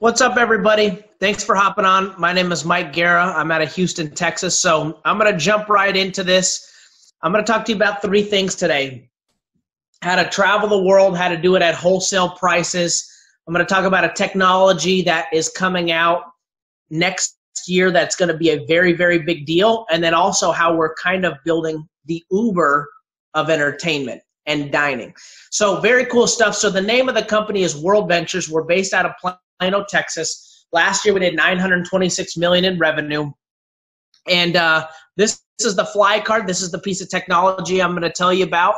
What's up, everybody? Thanks for hopping on. My name is Mike Guerra. I'm out of Houston, Texas. So I'm going to jump right into this. I'm going to talk to you about three things today. How to travel the world, how to do it at wholesale prices. I'm going to talk about a technology that is coming out next year that's going to be a very, very big deal. And then also how we're kind of building the Uber of entertainment and dining. So very cool stuff. So the name of the company is Worldventures. We're based out of Plano, Texas. Last year we did $926 million in revenue. And this is the fly card. This is the piece of technology I'm going to tell you about.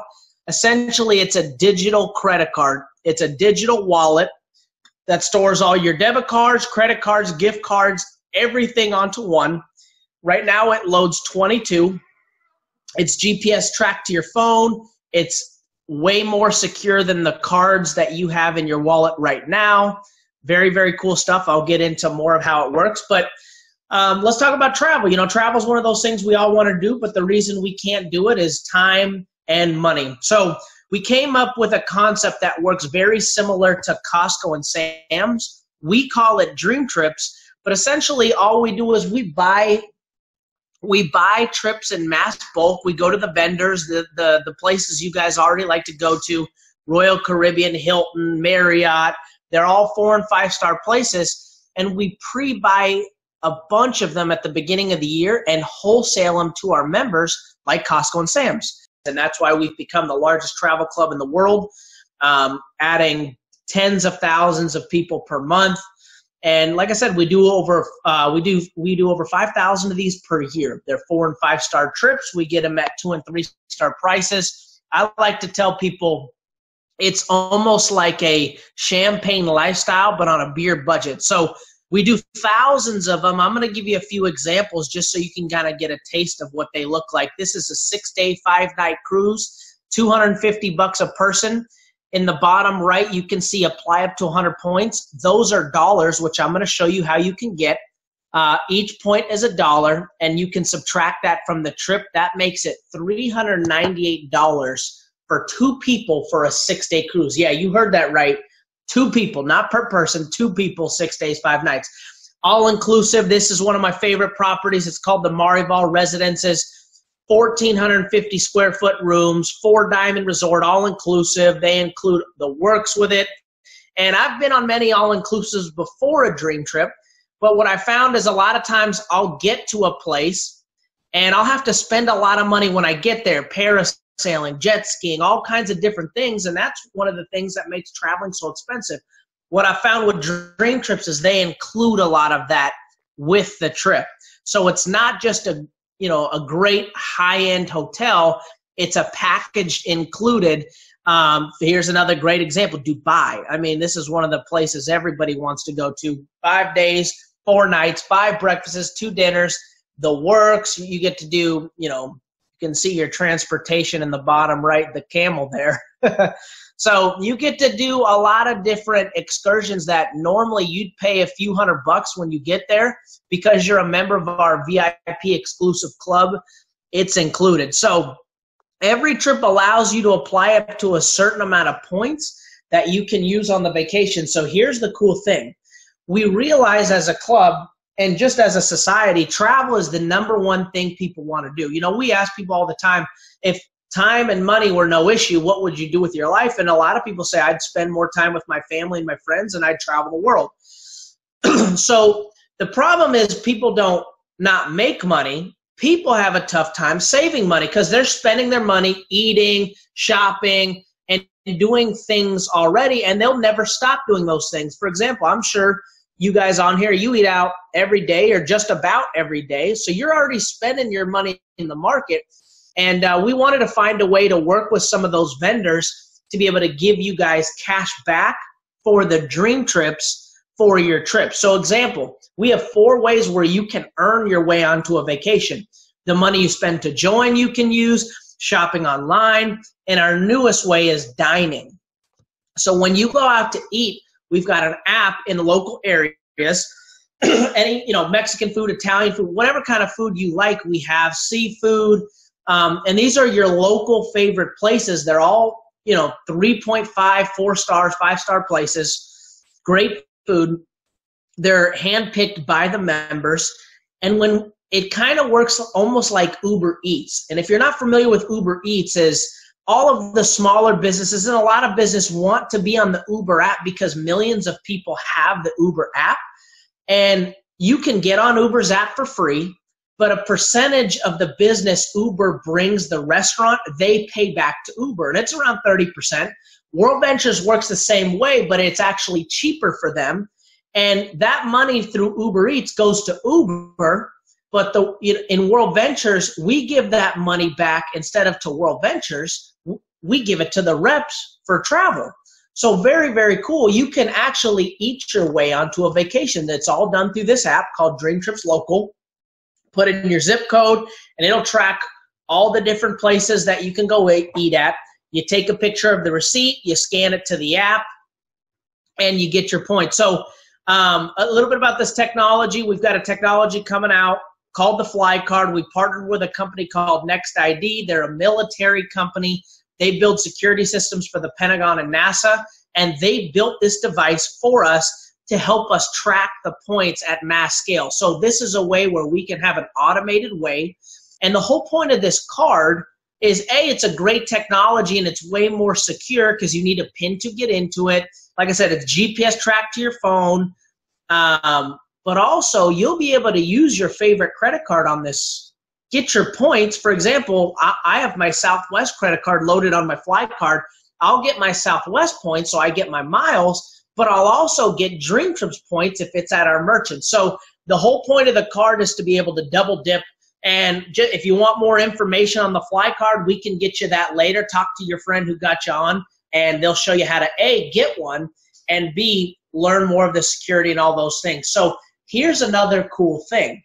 Essentially, it's a digital credit card. It's a digital wallet that stores all your debit cards, credit cards, gift cards, everything onto one. Right now it loads 22. It's GPS tracked to your phone. It's way more secure than the cards that you have in your wallet right now. Very, very cool stuff. I'll get into more of how it works. But let's talk about travel. You know, travel is one of those things we all want to do, but the reason we can't do it is time and money. So we came up with a concept that works very similar to Costco and Sam's. We call it Dreamtrips, but essentially all we do is we buy trips in mass bulk. We go to the vendors, the places you guys already like to go to, Royal Caribbean, Hilton, Marriott. They're all 4- and 5-star places, and we pre-buy a bunch of them at the beginning of the year and wholesale them to our members like Costco and Sam's. And that's why we've become the largest travel club in the world, adding tens of thousands of people per month. And like I said, we do over 5,000 of these per year. They're 4- and 5-star trips. We get them at 2- and 3-star prices. I like to tell people it's almost like a champagne lifestyle, but on a beer budget. So we do thousands of them. I'm going to give you a few examples just so you can kind of get a taste of what they look like. This is a 6-day, 5-night cruise, $250 a person. In the bottom right, you can see apply up to 100 points. Those are dollars, which I'm going to show you how you can get. Each point is $1, and you can subtract that from the trip. That makes it $398 for 2 people for a 6-day cruise. Yeah, you heard that right. 2 people, not per person, 2 people, 6 days, 5 nights. All inclusive. This is one of my favorite properties. It's called the Maribor Residences. 1,450 square foot rooms, 4-diamond resort, all inclusive. They include the works with it. And I've been on many all inclusives before a dream trip, but what I found is a lot of times I'll get to a place and I'll have to spend a lot of money when I get there, parasailing, jet skiing, all kinds of different things. And that's one of the things that makes traveling so expensive. What I found with dream trips is they include a lot of that with the trip. So it's not just a great high-end hotel. It's a package included. Here's another great example, Dubai. I mean, this is one of the places everybody wants to go to. 5 days, 4 nights, 5 breakfasts, 2 dinners, the works. You get to do, you can see your transportation in the bottom right, the camel there. So you get to do a lot of different excursions that normally you'd pay a few $100 when you get there. Because you're a member of our VIP exclusive club, it's included. So every trip allows you to apply up to a certain amount of points that you can use on the vacation. So here's the cool thing. We realize as a club and just as a society, travel is the #1 thing people want to do. We ask people all the time, if time and money were no issue, what would you do with your life? And a lot of people say, I'd spend more time with my family and my friends, and I'd travel the world. So the problem is people don't not make money. People have a tough time saving money because they're spending their money eating, shopping, and doing things already, and they'll never stop doing those things. For example, I'm sure you guys on here, you eat out every day or just about every day, so you're already spending your money in the market. And we wanted to find a way to work with some of those vendors to be able to give you guys cash back for the dream trips for your trip. So example, we have 4 ways where you can earn your way onto a vacation. The money you spend to join you can use, shopping online, and our newest way is dining. So when you go out to eat, we've got an app in the local areas. Any, Mexican food, Italian food, whatever kind of food you like, we have seafood. And these are your local favorite places. They're all, 3.5, 4 stars, 5-star places. Great food. They're handpicked by the members. And when it kind of works almost like Uber Eats. And if you're not familiar with Uber Eats, is all of the smaller businesses and a lot of business want to be on the Uber app because millions of people have the Uber app. And you can get on Uber's app for free, but a percentage of the business Uber brings the restaurant, they pay back to Uber, and it's around 30%. Worldventures works the same way, but it's actually cheaper for them. And that money through Uber Eats goes to Uber, but in Worldventures, we give that money back instead of to Worldventures, we give it to the reps for travel. So very, very cool. You can actually eat your way onto a vacation. That's all done through this app called Dreamtrips Local. Put in your zip code, and it'll track all the different places that you can go eat at. You take a picture of the receipt, you scan it to the app, and you get your points. So a little bit about this technology. We've got a technology coming out called the Fly Card. We partnered with a company called Next ID. They're a military company. They build security systems for the Pentagon and NASA, and they built this device for us to help us track the points at mass scale. So this is a way where we can have an automated way. And the whole point of this card is, A, it's a great technology and it's way more secure because you need a PIN to get into it. Like I said, it's GPS tracked to your phone. But also, you'll be able to use your favorite credit card on this. Get your points. For example, I have my Southwest credit card loaded on my Fly Card. I'll get my Southwest points, so I get my miles, but I'll also get Dreamtrips points if it's at our merchant. So the whole point of the card is to be able to double dip. And if you want more information on the Fly Card, we can get you that later. Talk to your friend who got you on, and they'll show you how to, A, get one, and B, learn more of the security and all those things. So here's another cool thing.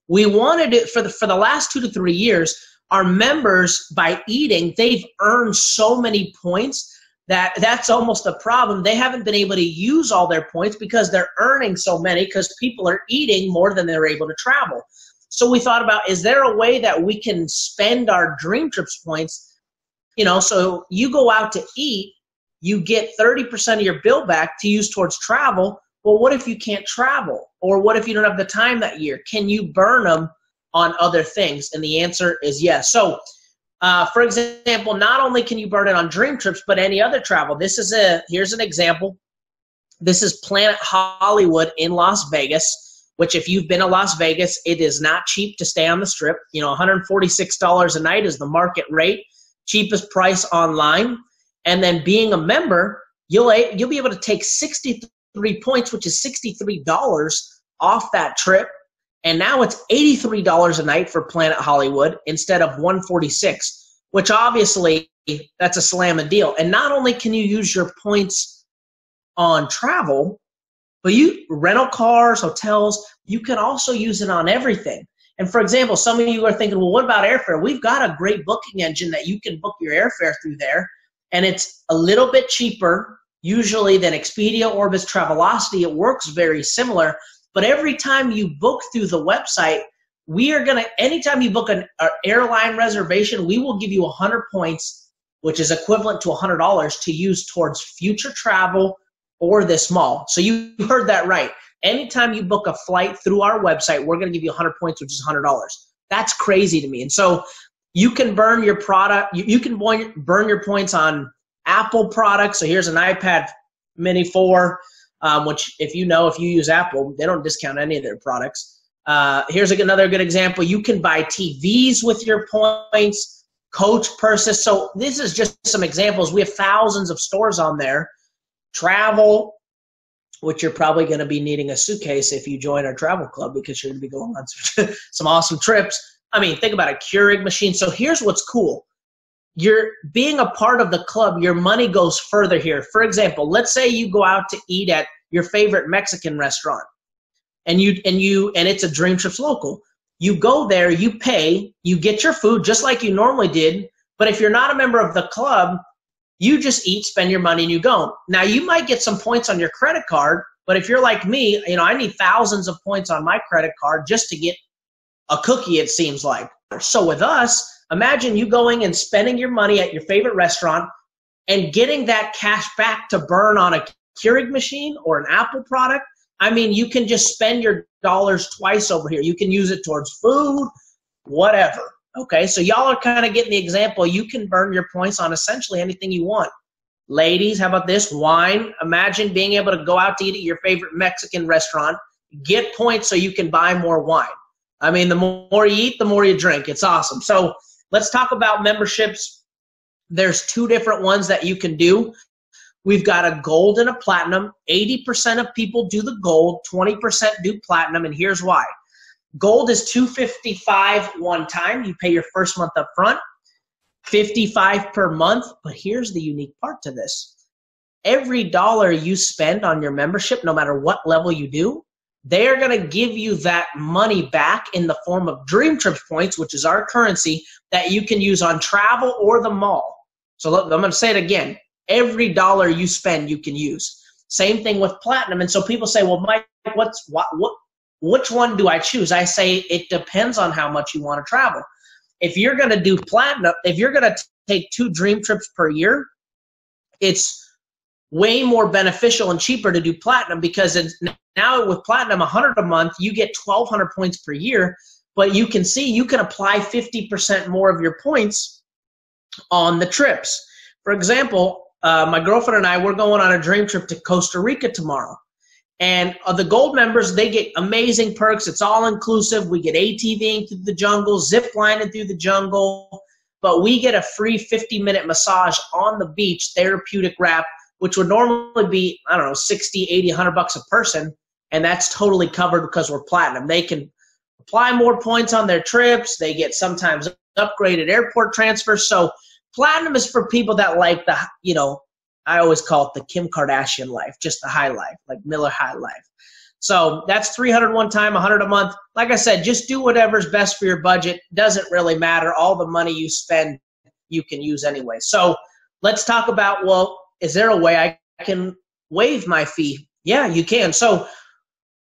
We wanted it for the last 2 to 3 years, our members, by eating, they've earned so many points that's almost a problem. They haven't been able to use all their points because they're earning so many because people are eating more than they're able to travel. So we thought about, is there a way that we can spend our Dreamtrips points? You know, so you go out to eat, you get 30% of your bill back to use towards travel. Well, what if you can't travel? Or what if you don't have the time that year? Can you burn them on other things? And the answer is yes. So, for example, not only can you burn it on Dreamtrips, but any other travel. Here's an example. This is Planet Hollywood in Las Vegas, which if you've been to Las Vegas, it is not cheap to stay on the Strip. You know, $146 a night is the market rate, cheapest price online. And then being a member, you'll be able to take 63 points, which is $63 off that trip. And now it's $83 a night for Planet Hollywood instead of $146, which obviously that's a slamming deal. And not only can you use your points on travel, but rental cars, hotels, you can also use it on everything. And for example, some of you are thinking, well, what about airfare? We've got a great booking engine that you can book your airfare through there. And it's a little bit cheaper usually than Expedia, Orbitz, Travelocity. It works very similar. But every time you book through the website, anytime you book an airline reservation, we will give you 100 points, which is equivalent to $100 to use towards future travel or this mall. So you heard that right. Anytime you book a flight through our website, we're going to give you 100 points, which is $100. That's crazy to me. And so you can burn your product. You can burn your points on Apple products. So here's an iPad Mini 4. Which if you use Apple, they don't discount any of their products. Here's another good example. You can buy TVs with your points, coach purses. So this is just some examples. We have thousands of stores on there. Travel, which you're probably going to be needing a suitcase if you join our travel club because you're going to be going on some awesome trips. I mean, think about a Keurig machine. So here's what's cool. You're being a part of the club, your money goes further here. For example, let's say you go out to eat at your favorite Mexican restaurant and it's a Dreamtrips Local. You go there, you pay, you get your food just like you normally did. But if you're not a member of the club, you just eat, spend your money, and you go. Now, you might get some points on your credit card, but if you're like me, I need thousands of points on my credit card just to get a cookie, it seems like. So with us, imagine you going and spending your money at your favorite restaurant and getting that cash back to burn on a Keurig machine or an Apple product. I mean, you can just spend your dollars twice over here. You can use it towards food, whatever. Okay, so y'all are kind of getting the example. You can burn your points on essentially anything you want. Ladies, how about this? Wine. Imagine being able to go out to eat at your favorite Mexican restaurant, get points so you can buy more wine. I mean, the more you eat, the more you drink. It's awesome. So let's talk about memberships. There's 2 different ones that you can do. We've got a gold and a platinum. 80% of people do the gold, 20% do platinum, and here's why. Gold is $255 one time. You pay your first month up front, $55 per month. But here's the unique part to this. Every dollar you spend on your membership, no matter what level you do, they are going to give you that money back in the form of Dreamtrips points, which is our currency, that you can use on travel or the mall. So I'm going to say it again. Every dollar you spend, you can use. Same thing with platinum. And so people say, well, Mike, which one do I choose? I say it depends on how much you want to travel. If you're going to do platinum, if you're going to take 2 Dreamtrips per year, it's way more beneficial and cheaper to do platinum, because now with platinum, $100 a month, you get 1,200 points per year. But you can see you can apply 50% more of your points on the trips. For example, my girlfriend and I, we're going on a dream trip to Costa Rica tomorrow. And the gold members, they get amazing perks. It's all inclusive. We get ATVing through the jungle, zip lining through the jungle, but we get a free 50-minute massage on the beach, therapeutic wrap, which would normally be, I don't know, 60, 80, $100 a person. And that's totally covered because we're platinum. They can apply more points on their trips. They get sometimes upgraded airport transfers. So platinum is for people that like the, you know, I always call it the Kim Kardashian life, just the high life, like Miller High Life. So that's $300 one time, $100 a month. Like I said, just do whatever's best for your budget. Doesn't really matter. All the money you spend, you can use anyway. So let's talk about, well, is there a way I can waive my fee? Yeah, you can. So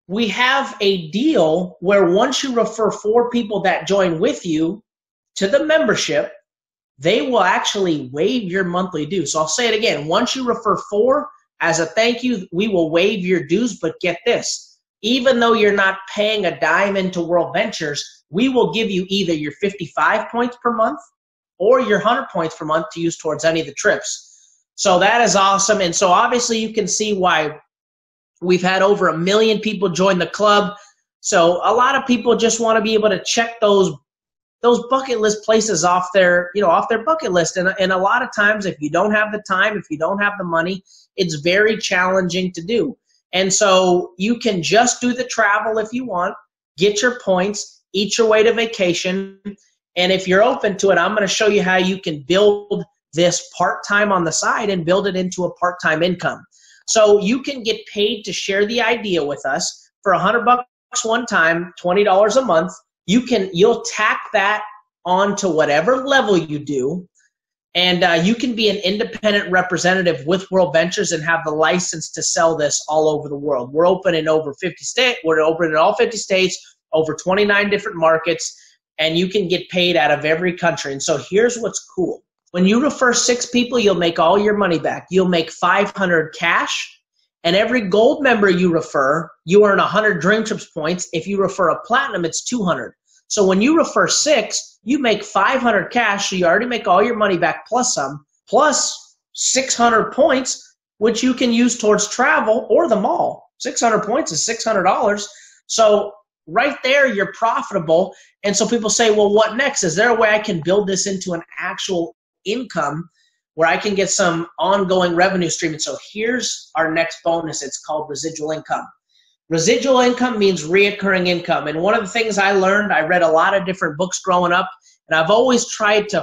we have a deal where once you refer 4 people that join with you to the membership, they will actually waive your monthly dues. So I'll say it again. Once you refer 4, as a thank you, we will waive your dues. But get this, even though you're not paying a dime into World Ventures, we will give you either your 55 points per month or your 100 points per month to use towards any of the trips. So that is awesome. And so obviously you can see why we've had over 1 million people join the club. So a lot of people just want to be able to check those bucket list places off their bucket list. And a lot of times, if you don't have the time, if you don't have the money, it's very challenging to do. And so you can just do the travel if you want, get your points, eat your way to vacation. And if you're open to it, I'm going to show you how you can build this part-time on the side and build it into a part-time income. So you can get paid to share the idea with us for $100 one time, $20 a month. You'll tack that onto whatever level you do, and you can be an independent representative with World Ventures and have the license to sell this all over the world. We're open in over 50 states. We're open in all 50 states, over 29 different markets, and you can get paid out of every country. And so here's what's cool. When you refer 6 people, you'll make all your money back. You'll make $500 cash, and every gold member you refer, you earn 100 Dreamtrips points. If you refer a platinum, it's 200. So when you refer 6, you make $500 cash, so you already make all your money back plus some, plus 600 points, which you can use towards travel or the mall. 600 points is $600. So right there, you're profitable. And so people say, well, what next? Is there a way I can build this into an actual income where I can get some ongoing revenue stream? And so here's our next bonus. It's called residual income. Residual income means reoccurring income. And one of the things I learned, I read a lot of different books growing up, and I've always tried to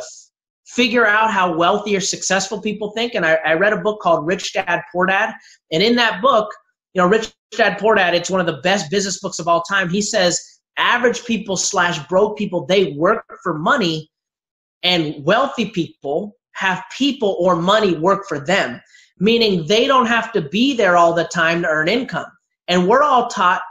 figure out how wealthy or successful people think. And I read a book called Rich Dad, Poor Dad. And in that book, you know, Rich Dad, Poor Dad, it's one of the best business books of all time. He says average people / broke people, they work for money, and wealthy people have people or money work for them, meaning they don't have to be there all the time to earn income. And we're all taught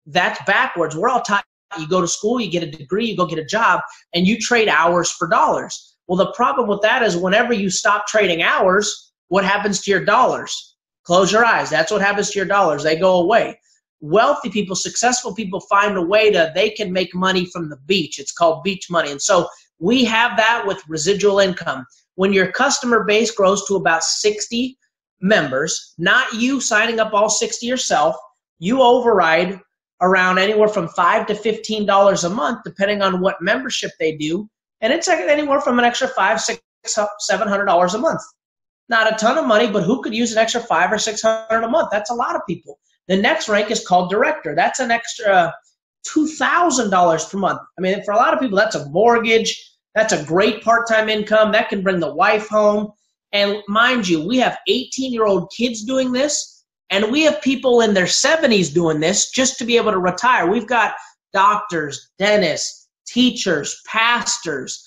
that's backwards. We're all taught you go to school, you get a degree, you go get a job, and you trade hours for dollars. Well, the problem with that is whenever you stop trading hours, what happens to your dollars? Close your eyes. That's what happens to your dollars. They go away. wealthy people, successful people find a way to, they can make money from the beach. It's called beach money. And so we have that with residual income. When your customer base grows to about 60 members, not you signing up all 60 yourself, you override around anywhere from $5 to $15 a month, depending on what membership they do. And it's anywhere from an extra $500, $600, $700 a month. Not a ton of money, but who could use an extra $500 or $600 a month? That's a lot of people. The next rank is called director. That's an extra $2,000 per month. I mean, for a lot of people, that's a mortgage. That's a great part-time income. That can bring the wife home. And mind you, we have 18-year-old kids doing this, and we have people in their 70s doing this just to be able to retire. We've got doctors, dentists, teachers, pastors.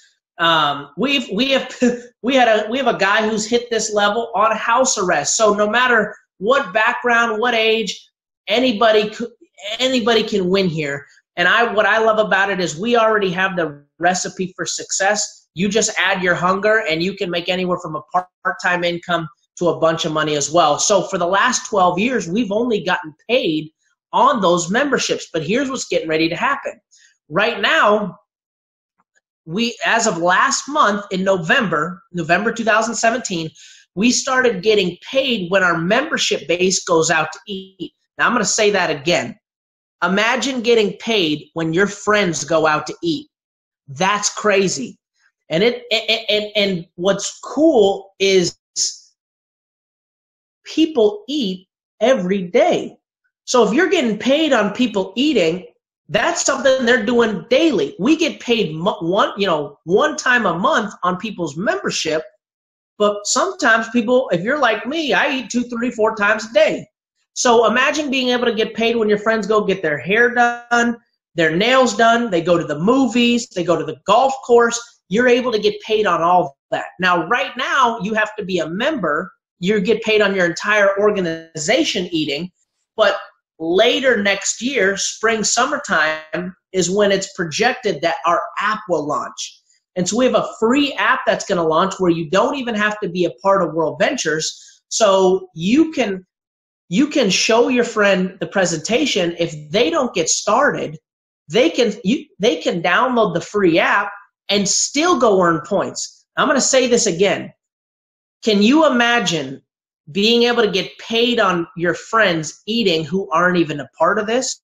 We have a guy who's hit this level on house arrest. So no matter what background, what age, anybody can win here. And what I love about it is we already have the recipe for success. You just add your hunger, and you can make anywhere from a part-time income to a bunch of money as well. So for the last 12 years, we've only gotten paid on those memberships. But here's what's getting ready to happen. Right now, as of last month in November 2017, we started getting paid when our membership base goes out to eat. Now I'm going to say that again. Imagine getting paid when your friends go out to eat. That's crazy. And what's cool is people eat every day. So if you're getting paid on people eating, that's something they're doing daily. We get paid one time a month on people's membership, but sometimes people, if you're like me, I eat 2, 3, 4 times a day. So imagine being able to get paid when your friends go get their hair done, their nails done, they go to the movies, they go to the golf course. You're able to get paid on all that. Now, right now, you have to be a member. You get paid on your entire organization eating, but later next year, spring, summertime, is when it's projected that our app will launch. And so we have a free app that's going to launch where you don't even have to be a part of World Ventures. So you can show your friend the presentation. If they don't get started, they can download the free app and still go earn points. I'm going to say this again. Can you imagine being able to get paid on your friends eating who aren't even a part of this?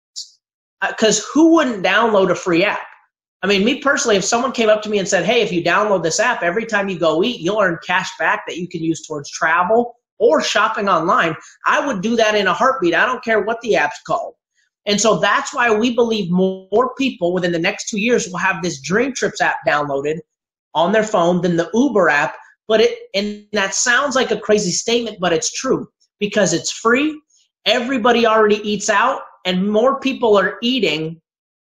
Because who wouldn't download a free app? I mean, me personally, if someone came up to me and said, hey, if you download this app, every time you go eat, you'll earn cash back that you can use towards travel or shopping online, I would do that in a heartbeat. I don't care what the app's called. And so that's why we believe more people within the next 2 years will have this Dreamtrips app downloaded on their phone than the Uber app. And that sounds like a crazy statement, but it's true because it's free. Everybody already eats out, and more people are eating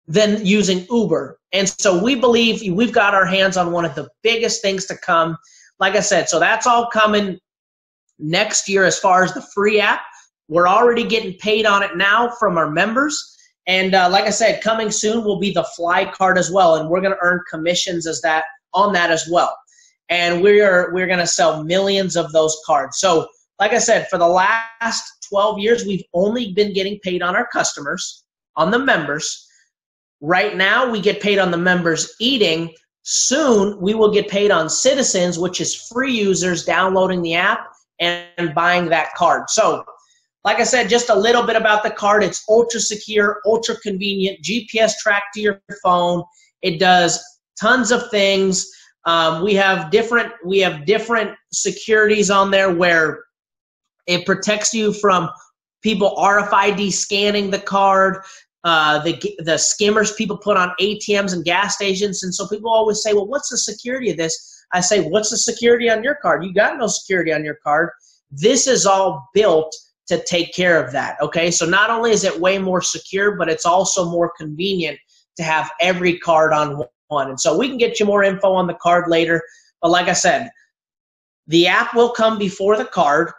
than using Uber. And so we believe we've got our hands on one of the biggest things to come. Like I said, so that's all coming next year as far as the free app. We're already getting paid on it now from our members. And like I said, coming soon will be the Fly card as well. And we're going to earn commissions on that as well. And we're going to sell millions of those cards. So like I said, for the last 12 years, we've only been getting paid on our customers, on the members. Right now, we get paid on the members eating. Soon, we will get paid on citizens, which is free users downloading the app and buying that card. So like I said, just a little bit about the card. It's ultra secure, ultra convenient, GPS track to your phone. It does tons of things. We have different securities on there where it protects you from people RFID scanning the card, the skimmers people put on ATMs and gas stations. And so people always say, well, what's the security of this? I say, what's the security on your card? You got no security on your card. This is all built to take care of that, okay? So not only is it way more secure, but it's also more convenient to have every card on one. And so we can get you more info on the card later. But like I said, the app will come before the card.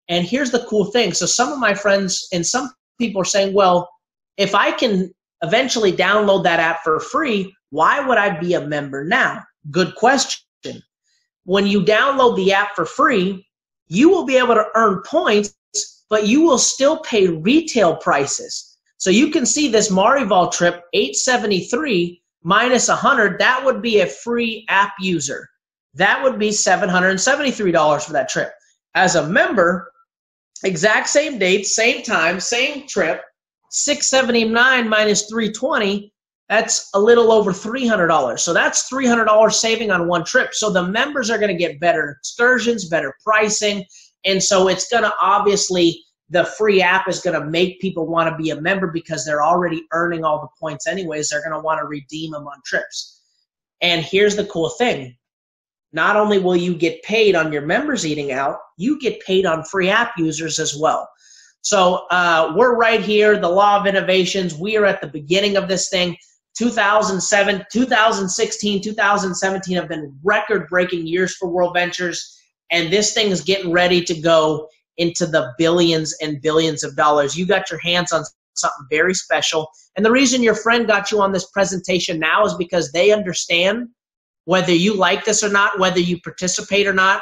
And here's the cool thing. So some of my friends and some people are saying, well, if I can eventually download that app for free, why would I be a member now? Good question. When you download the app for free, you will be able to earn points, but you will still pay retail prices. So you can see this Maribor trip, $873 minus $100, that would be a free app user. That would be $773 for that trip. As a member, exact same date, same time, same trip, $679 minus $320, that's a little over $300. So that's $300 saving on one trip. So the members are going to get better excursions, better pricing, and so it's going to obviously, the free app is going to make people want to be a member because they're already earning all the points anyways. They're going to want to redeem them on trips. And here's the cool thing. Not only will you get paid on your members eating out, you get paid on free app users as well. So we're right here, the law of innovations. We are at the beginning of this thing. 2007, 2016, 2017 have been record-breaking years for World Ventures, and this thing is getting ready to go into the billions and billions of dollars. You got your hands on something very special. And the reason your friend got you on this presentation now is because they understand whether you like this or not, whether you participate or not.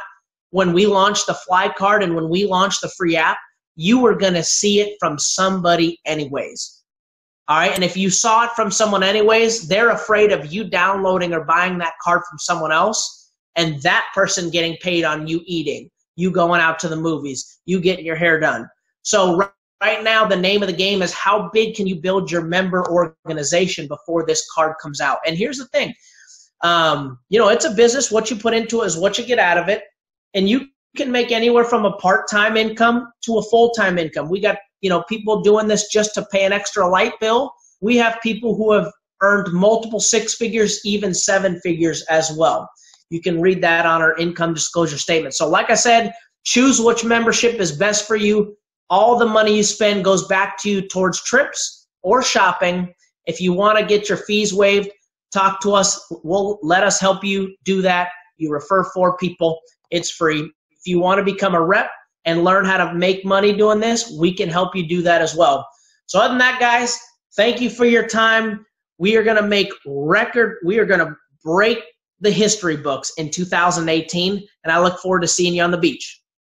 When we launched the Fly Card and when we launched the free app, you were going to see it from somebody anyways. All right, and if you saw it from someone anyways, they're afraid of you downloading or buying that card from someone else and that person getting paid on you eating, you going out to the movies, you getting your hair done. So right now, the name of the game is how big can you build your member organization before this card comes out. And here's the thing. You know, it's a business. What you put into it is what you get out of it. And you can make anywhere from a part-time income to a full-time income. We got, you know, people doing this just to pay an extra light bill. We have people who have earned multiple six figures, even seven figures as well. You can read that on our income disclosure statement. So like I said, choose which membership is best for you. All the money you spend goes back to you towards trips or shopping. If you want to get your fees waived, talk to us. We'll let us help you do that. You refer 4 people. It's free. If you want to become a rep and learn how to make money doing this, we can help you do that as well. So other than that, guys, thank you for your time. We are going to make record. We are going to break the history books in 2018, and I look forward to seeing you on the beach.